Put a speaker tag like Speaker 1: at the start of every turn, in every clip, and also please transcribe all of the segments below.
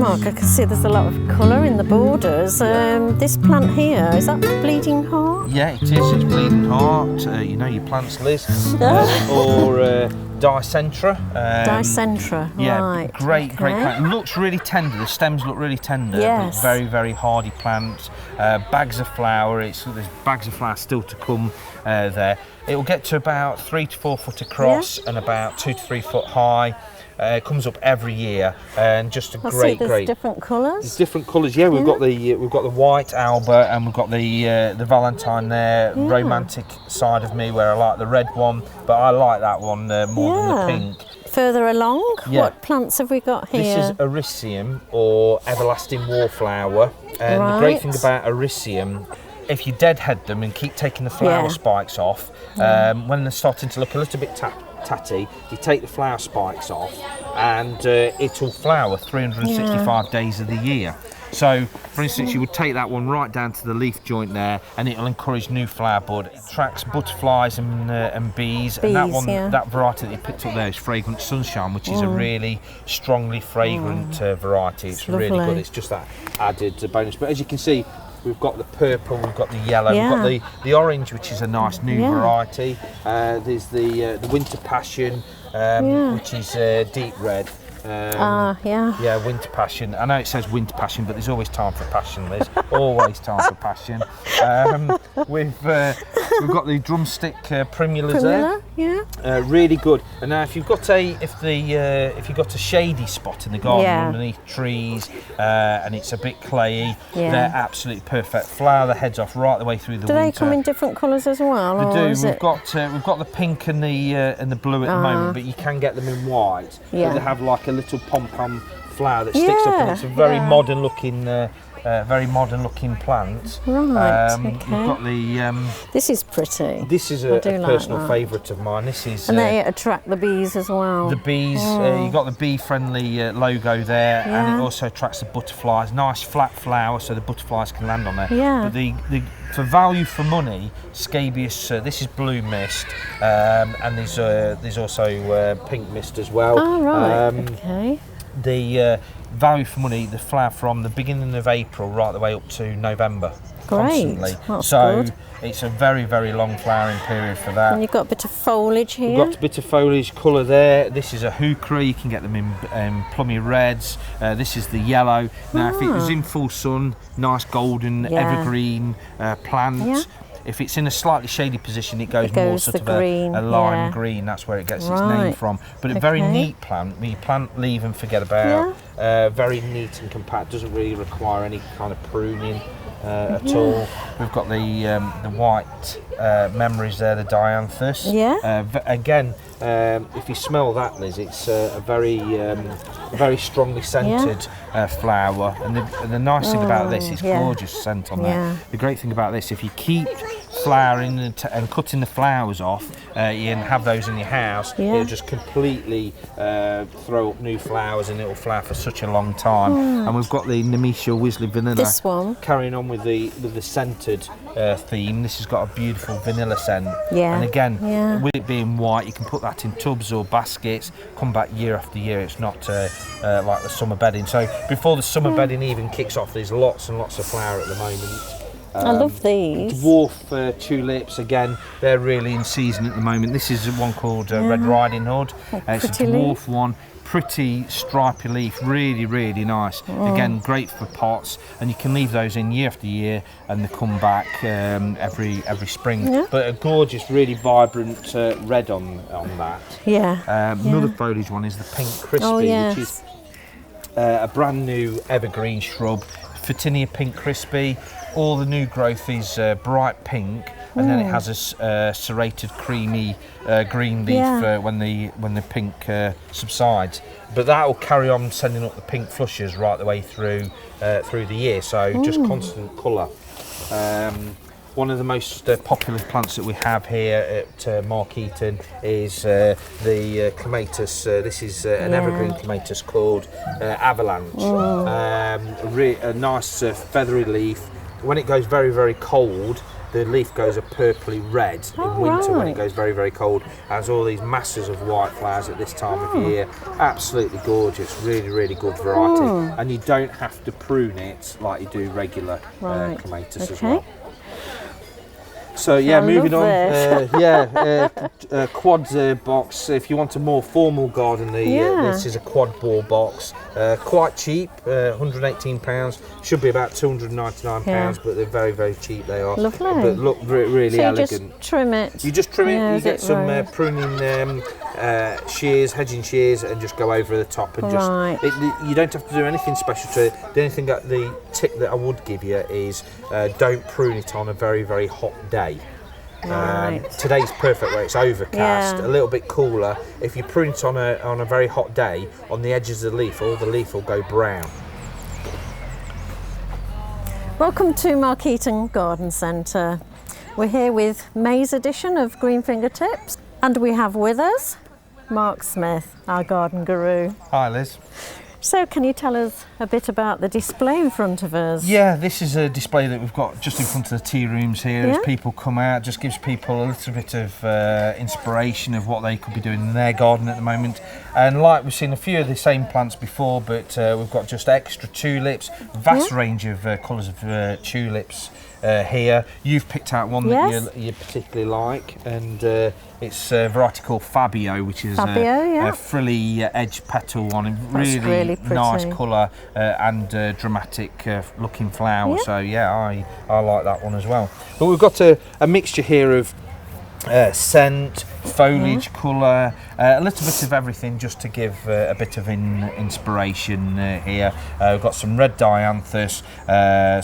Speaker 1: Mark, I can see there's a lot of colour in the borders. This plant here, is that Bleeding Heart?
Speaker 2: Yeah, it is. It's Bleeding Heart. You know your plants, Liz. Or Dicentra.
Speaker 1: Dicentra,
Speaker 2: yeah,
Speaker 1: right.
Speaker 2: great
Speaker 1: okay.
Speaker 2: plant. It looks really tender. The stems look really tender.
Speaker 1: Yes.
Speaker 2: But it's very, very hardy plant. Bags of flower. There's bags of flower still to come there. It will get to about 3 to 4 foot across and about 2 to 3 foot high. It comes up every year, and just a great.
Speaker 1: Different colours.
Speaker 2: There's different colours. Yeah, we've got the white Albert, and we've got the Valentine there. Yeah. Romantic side of me, where I like the red one, but I like that one more than the pink.
Speaker 1: Further along, what plants have we got here?
Speaker 2: This is Ericium, or everlasting wallflower, and the great thing about Ericium, if you deadhead them and keep taking the flower spikes off, when they're starting to look a little bit tatty, you take the flower spikes off and it'll flower 365 days of the year. So, for instance, you would take that one right down to the leaf joint there, and it'll encourage new flower bud. It attracts butterflies and bees. And that one, that variety that you picked up there is Fragrant Sunshine, which is a really strongly fragrant variety. It's really good. It's just that added bonus. But as you can see, we've got the purple, we've got the yellow, we've got the orange, which is a nice new variety. There's the Winter Passion, which is deep red. Yeah, Winter Passion. I know it says Winter Passion, but there's always time for passion, Liz. Always time for passion. We've got the drumstick primulas there. Yeah. Really good. And now, if you've got a shady spot in the garden underneath trees, and it's a bit clayey, they're absolutely perfect. Flower the heads off right the way through the winter.
Speaker 1: Do they come in different colours as well?
Speaker 2: They do. We've got the pink and the blue at the moment, but you can get them in white. Yeah. They have like a little pom-pom flower that sticks up, and it's a very modern looking plant.
Speaker 1: Right. Okay.
Speaker 2: We've got the.
Speaker 1: This is pretty.
Speaker 2: This is a personal favourite of mine. This is.
Speaker 1: And they attract the bees as well.
Speaker 2: The bees. You've got the bee-friendly logo there, and it also attracts the butterflies. Nice flat flower, so the butterflies can land on there.
Speaker 1: Yeah.
Speaker 2: But for value for money, scabious. This is blue mist, and there's also pink mist as well.
Speaker 1: Oh right. Okay.
Speaker 2: The value for money, the flower from the beginning of April right the way up to November.
Speaker 1: Great.
Speaker 2: Constantly.
Speaker 1: That's
Speaker 2: so
Speaker 1: good.
Speaker 2: It's a very, very long flowering period for that.
Speaker 1: And you've got a bit of foliage here.
Speaker 2: We've got a bit of foliage colour there. This is a heuchera. You can get them in plummy reds. This is the yellow. Now, if it was in full sun, nice golden evergreen plant. Yeah. If it's in a slightly shady position, it goes more sort of a lime green. That's where it gets its name from. But a very neat plant. You plant, leave and forget about. Very neat and compact. Doesn't really require any kind of pruning at all. We've got the white memories there, the dianthus. Again, if you smell that, Liz, it's a very strongly scented flower. And the nice thing about this is gorgeous scent on there. The great thing about this, if you keep flowering and cutting the flowers off, and have those in your house, it'll just completely throw up new flowers, and it'll flower for such a long time. And we've got the Nemesia Wisley Vanilla.
Speaker 1: This one.
Speaker 2: Carrying on with the scented theme. This has got a beautiful vanilla scent. And again, with it being white, you can put that in tubs or baskets, come back year after year. It's not like the summer bedding. So before the summer bedding even kicks off, there's lots and lots of flower at the moment.
Speaker 1: I love these.
Speaker 2: Dwarf tulips, again, they're really in season at the moment. This is one called Red Riding Hood. It's a dwarf one. Pretty stripy leaf, really, really nice. Again, great for pots, and you can leave those in year after year, and they come back every spring. But a gorgeous, really vibrant red on that. Another foliage one is the Pink Crispy, which is a brand new evergreen shrub. Photinia Pink Crispy. All the new growth is bright pink, and then it has a serrated, creamy green leaf when the pink subsides. But that will carry on sending up the pink flushes right the way through the year. So just constant colour. One of the most popular plants that we have here at Markeaton is the clematis. This is an evergreen clematis called Avalanche. A nice feathery leaf. When it goes very, very cold, the leaf goes a purpley red in winter when it goes very, very cold. Has all these masses of white flowers at this time of year. Absolutely gorgeous, really, really good variety. And you don't have to prune it like you do regular clematis as well. So yeah, moving on. Quad box. If you want a more formal garden, this is a quad bore box. Quite cheap, £118. Should be about £299, but they're very, very cheap. They are.
Speaker 1: Lovely.
Speaker 2: But look really elegant.
Speaker 1: You just trim it.
Speaker 2: You just trim it. You get some pruning shears, hedging shears, and just go over the top and you don't have to do anything special to it. The only thing the tip that I would give you is don't prune it on a very, very hot day. Today's perfect where it's overcast, a little bit cooler. If you prune it on a very hot day, on the edges of the leaf, all the leaf will go brown.
Speaker 1: Welcome to Markeaton Garden Centre. We're here with May's edition of Green Fingertips, and we have with us Mark Smith, our garden guru.
Speaker 2: Hi Liz.
Speaker 1: So can you tell us a bit about the display in front of us?
Speaker 2: Yeah, this is a display that we've got just in front of the tea rooms here. As people come out, just gives people a little bit of inspiration of what they could be doing in their garden at the moment. And like we've seen a few of the same plants before, but we've got just extra tulips, vast range of colours of tulips here. You've picked out one that you particularly like, and it's a variety called Fabio, which is a frilly edge petal one. Really nice colour and dramatic looking flower. So yeah, I like that one as well. But we've got a mixture here of scent, foliage, colour, a little bit of everything just to give a bit of inspiration here. We've got some red dianthus,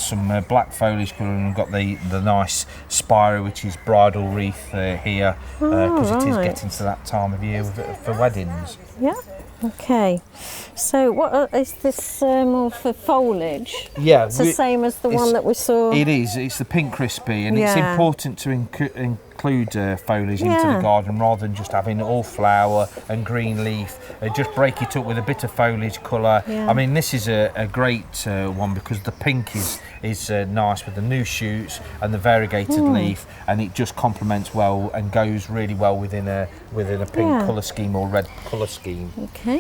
Speaker 2: some black foliage colour, and we've got the nice spiro, which is bridal wreath here, because it is getting to that time of year for weddings. Yeah.
Speaker 1: Okay, so what is this more for foliage?
Speaker 2: Yeah,
Speaker 1: it's the same as the one that we saw.
Speaker 2: It is. It's the pink crispy, and it's important to include foliage into the garden rather than just having all flower and green leaf. Just break it up with a bit of foliage colour. I mean, this is a great one because the pink is nice with the new shoots and the variegated leaf, and it just complements well and goes really well within a pink colour scheme or red colour scheme.
Speaker 1: Okay.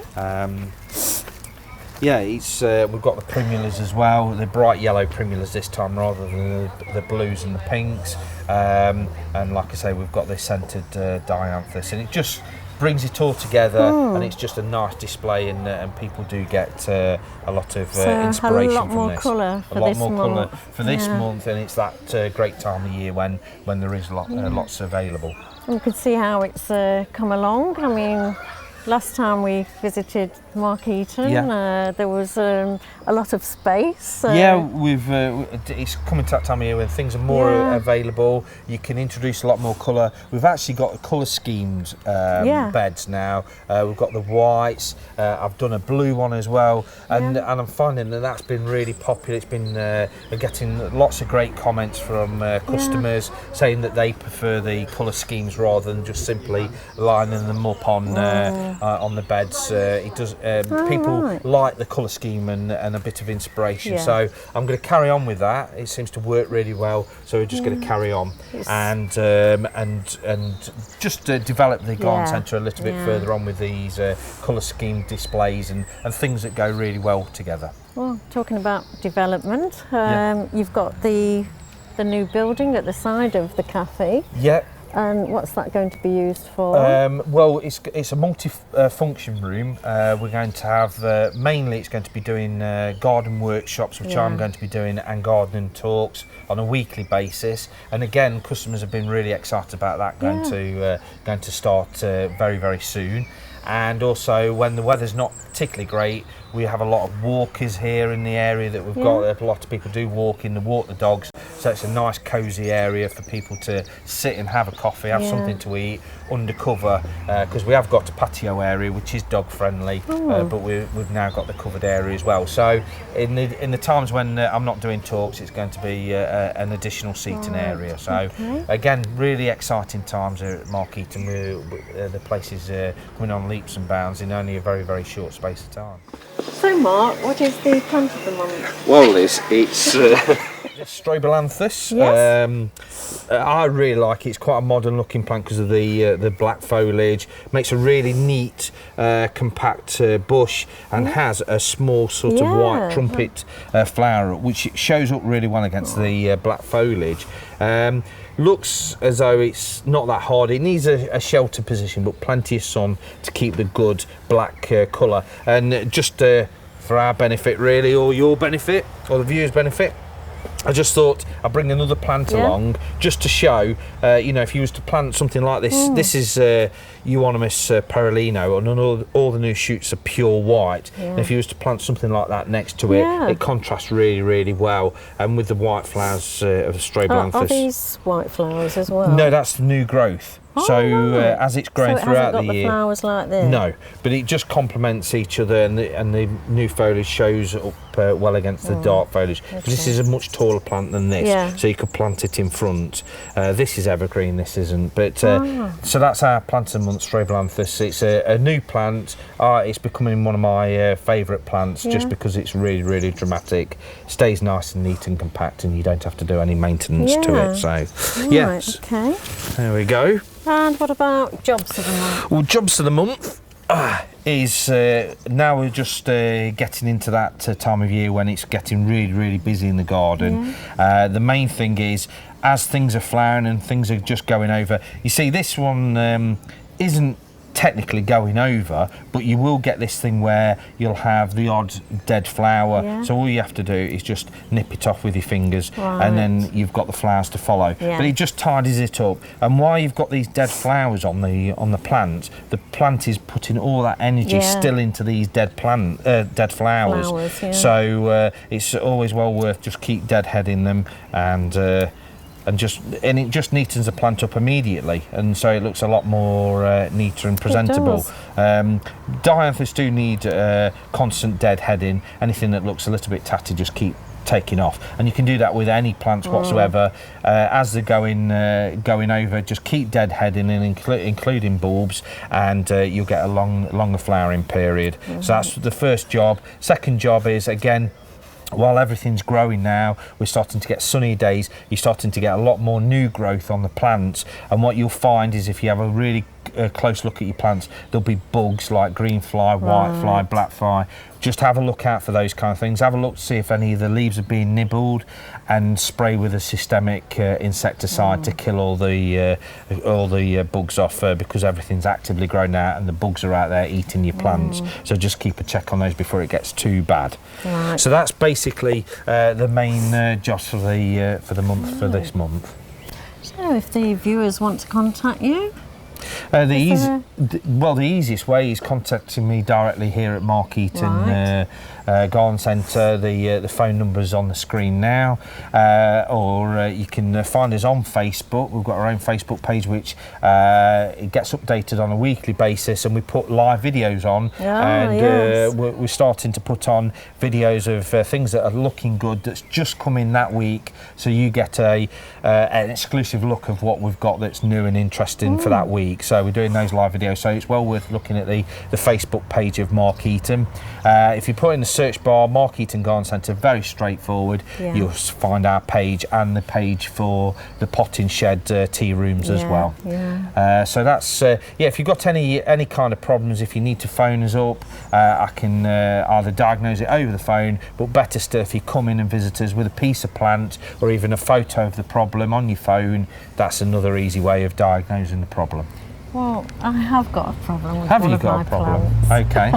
Speaker 2: It's we've got the primulas as well, the bright yellow primulas this time rather than the blues and the pinks. And like I say, we've got this scented dianthus, and it just brings it all together, and it's just a nice display, and people do get a lot of inspiration from this. A lot more colour for this month, and it's that great time of year when there is lots available.
Speaker 1: And we can see how it's come along. I mean, last time we visited Markeaton, there was a lot of space.
Speaker 2: It's coming to that time of year when things are more available. You can introduce a lot more colour. We've actually got colour schemed beds now. We've got the whites. I've done a blue one as well, and I'm finding that's been really popular. It's been getting lots of great comments from customers saying that they prefer the colour schemes rather than just simply lining them up on the beds. It does. People like the colour scheme and a bit of inspiration. So I'm going to carry on with that. It seems to work really well. So we're just going to carry on and just develop the garden centre a little bit further on with these colour scheme displays and things that go really well together.
Speaker 1: Well, talking about development, you've got the new building at the side of the cafe.
Speaker 2: Yeah.
Speaker 1: And what's that going to be used for?
Speaker 2: Well, it's a multi-function room. We're going to have, mainly it's going to be doing garden workshops, which I'm going to be doing, and gardening talks on a weekly basis. And again, customers have been really excited about that going to start very, very soon. And also, when the weather's not particularly great, we have a lot of walkers here in the area that we've got. A lot of people do walk the dogs. So it's a nice cosy area for people to sit and have a coffee, have something to eat under cover, because we have got a patio area which is dog friendly, but we've now got the covered area as well. So in the times when I'm not doing talks, it's going to be an additional seating area. So again, really exciting times at Markeaton. The place is coming on leaps and bounds in only a very, very short space of time.
Speaker 1: So Mark, what is the plant of the month?
Speaker 2: Well Liz, it's Strobilanthus.
Speaker 1: Yes.
Speaker 2: I really like it. It's quite a modern looking plant because of the black foliage. Makes a really neat, compact bush, and has a small sort of white trumpet flower, which shows up really well against the black foliage. Looks as though it's not that hard. It needs a shelter position, but plenty of sun to keep the good black colour. And just for our benefit, really, or your benefit, or the viewers' benefit, I just thought I'd bring another plant along just to show, you know, if you was to plant something like this, this is Euonymus Perulino, and all the new shoots are pure white. And if you was to plant something like that next to it, it contrasts really, really well. And with the white flowers of Strobilanthus.
Speaker 1: Are these white flowers as well?
Speaker 2: No, that's new growth. As it's grown throughout the year,
Speaker 1: flowers like this.
Speaker 2: No, but it just complements each other, and the new foliage shows up well against the dark foliage. Because this is a much taller plant than this, so you could plant it in front. This is evergreen, this isn't. But so that's our plant of the month, Strobilanthus. It's a new plant. It's becoming one of my favourite plants just because it's really, really dramatic. Stays nice and neat and compact, and you don't have to do any maintenance to it. So yes,
Speaker 1: okay,
Speaker 2: there we go.
Speaker 1: And what about jobs of the month?
Speaker 2: Well, jobs of the month is now we're just getting into that time of year when it's getting really, really busy in the garden. The main thing is, as things are flowering and things are just going over, you see this one isn't technically going over, but you will get this thing where you'll have the odd dead flower. So all you have to do is just nip it off with your fingers, and then you've got the flowers to follow. But it just tidies it up. And while you've got these dead flowers on the plant is putting all that energy still into these dead flowers. So it's always well worth just keep deadheading them, and it just neatens the plant up immediately, and so it looks a lot more neater and presentable. Dianthus do need constant deadheading. Anything that looks a little bit tatty, just keep taking off, and you can do that with any plants whatsoever. As they're going over, just keep deadheading, and including bulbs, and you'll get a longer flowering period. So that's the first job. Second job is, again, while everything's growing now, we're starting to get sunny days, you're starting to get a lot more new growth on the plants. And what you'll find is, if you have a really close look at your plants, there'll be bugs like green fly, white fly, black fly. Just have a look out for those kind of things. Have a look to see if any of the leaves are being nibbled, and spray with a systemic insecticide to kill all the bugs off, because everything's actively growing out and the bugs are out there eating your plants. So just keep a check on those before it gets too bad. So that's basically the main jobs for the month, for this month.
Speaker 1: So if the viewers want to contact you,
Speaker 2: the easiest way is contacting me directly here at Markeaton Garden Centre. The phone number's on the screen now, or you can find us on Facebook. We've got our own Facebook page, which it gets updated on a weekly basis, and we put live videos on. We're starting to put on videos of things that are looking good, that's just come in that week, so you get an exclusive look of what we've got that's new and interesting for that week. So we're doing those live videos, so it's well worth looking at the Facebook page of Markeaton. If you put in the search bar Markeaton Garden Centre, very straightforward, you'll find our page and the page for the potting shed tea rooms as well. So that's if you've got any kind of problems, if you need to phone us up, I can either diagnose it over the phone, but better still, if you come in and visit us with a piece of plant or even a photo of the problem on your phone, that's another easy way of diagnosing the problem.
Speaker 1: Well, I have got a problem with
Speaker 2: Have
Speaker 1: one
Speaker 2: you
Speaker 1: of
Speaker 2: got
Speaker 1: my
Speaker 2: a problem?
Speaker 1: plants.
Speaker 2: Okay.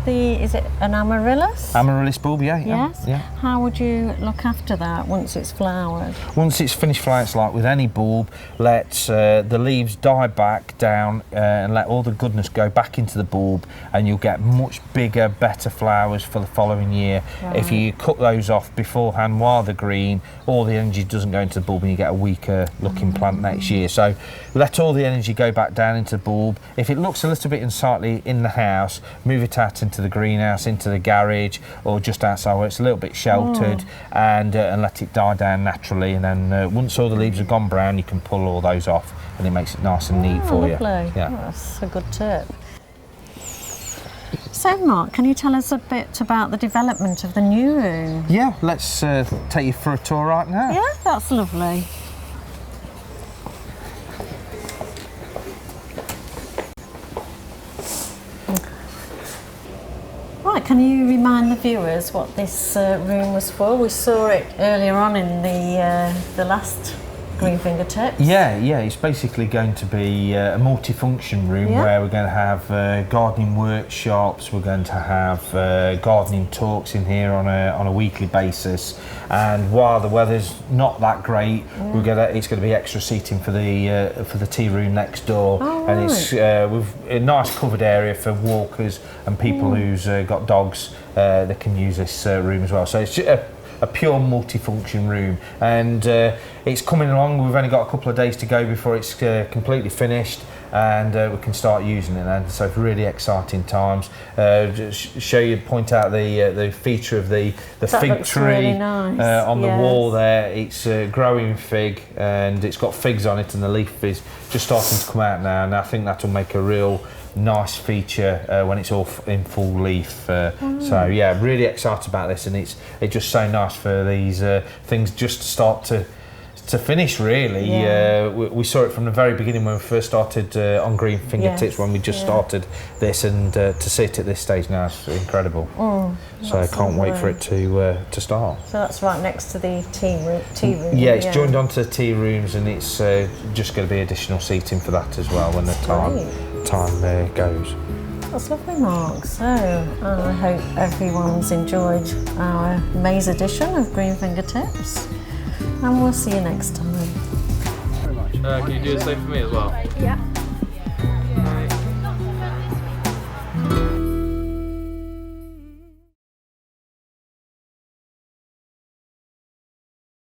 Speaker 1: Is it an amaryllis?
Speaker 2: Amaryllis bulb,
Speaker 1: Yes.
Speaker 2: Yeah.
Speaker 1: How would you look after that once it's flowered?
Speaker 2: Once it's finished flowering, it's like with any bulb, let the leaves die back down, and let all the goodness go back into the bulb, and you'll get much bigger, better flowers for the following year. If you cut those off beforehand while they're green, all the energy doesn't go into the bulb, and you get a weaker looking plant next year. So let all the energy go back down into the bulb. If it looks a little bit unsightly in the house, move it out into the greenhouse, into the garage, or just outside where it's a little bit sheltered, and let it die down naturally. And then once all the leaves have gone brown, you can pull all those off, and it makes it nice and neat for you.
Speaker 1: Yeah, that's a good tip. So Mark, can you tell us a bit about the development of the new room?
Speaker 2: Yeah, let's take you for a tour right now.
Speaker 1: Yeah, that's lovely. Right, can you remind the viewers what this room was for? We saw it earlier on in the last Green Fingertips.
Speaker 2: Yeah, it's basically going to be a multifunction room where we're going to have gardening workshops, we're going to have gardening talks in here on a weekly basis, and while the weather's not that great, it's going to be extra seating for the tea room next door, and it's with a nice covered area for walkers and people who's got dogs. They can use this room as well. So it's a pure multifunction room, and it's coming along. We've only got a couple of days to go before it's completely finished, and we can start using it. And so it's really exciting times. Just point out the feature of the fig tree
Speaker 1: really nice.
Speaker 2: on the wall there. It's growing fig, and it's got figs on it, and the leaf is just starting to come out now. And I think that will make a real nice feature when it's all in full leaf. So yeah, really excited about this, and it's just so nice for these things just to start to finish, really. We saw it from the very beginning when we first started on Green Fingertips, when we just started this, and to see it at this stage now is incredible. So I can't wait for it to start.
Speaker 1: So that's right next to the tea room.
Speaker 2: Yeah, it's joined onto the tea rooms, and it's just going to be additional seating for that as well when the time goes.
Speaker 1: That's lovely, Mark. So I hope everyone's enjoyed our May's edition of Green Fingertips, and we'll see you next time.
Speaker 3: Can you do the same for me as well?
Speaker 1: Yeah.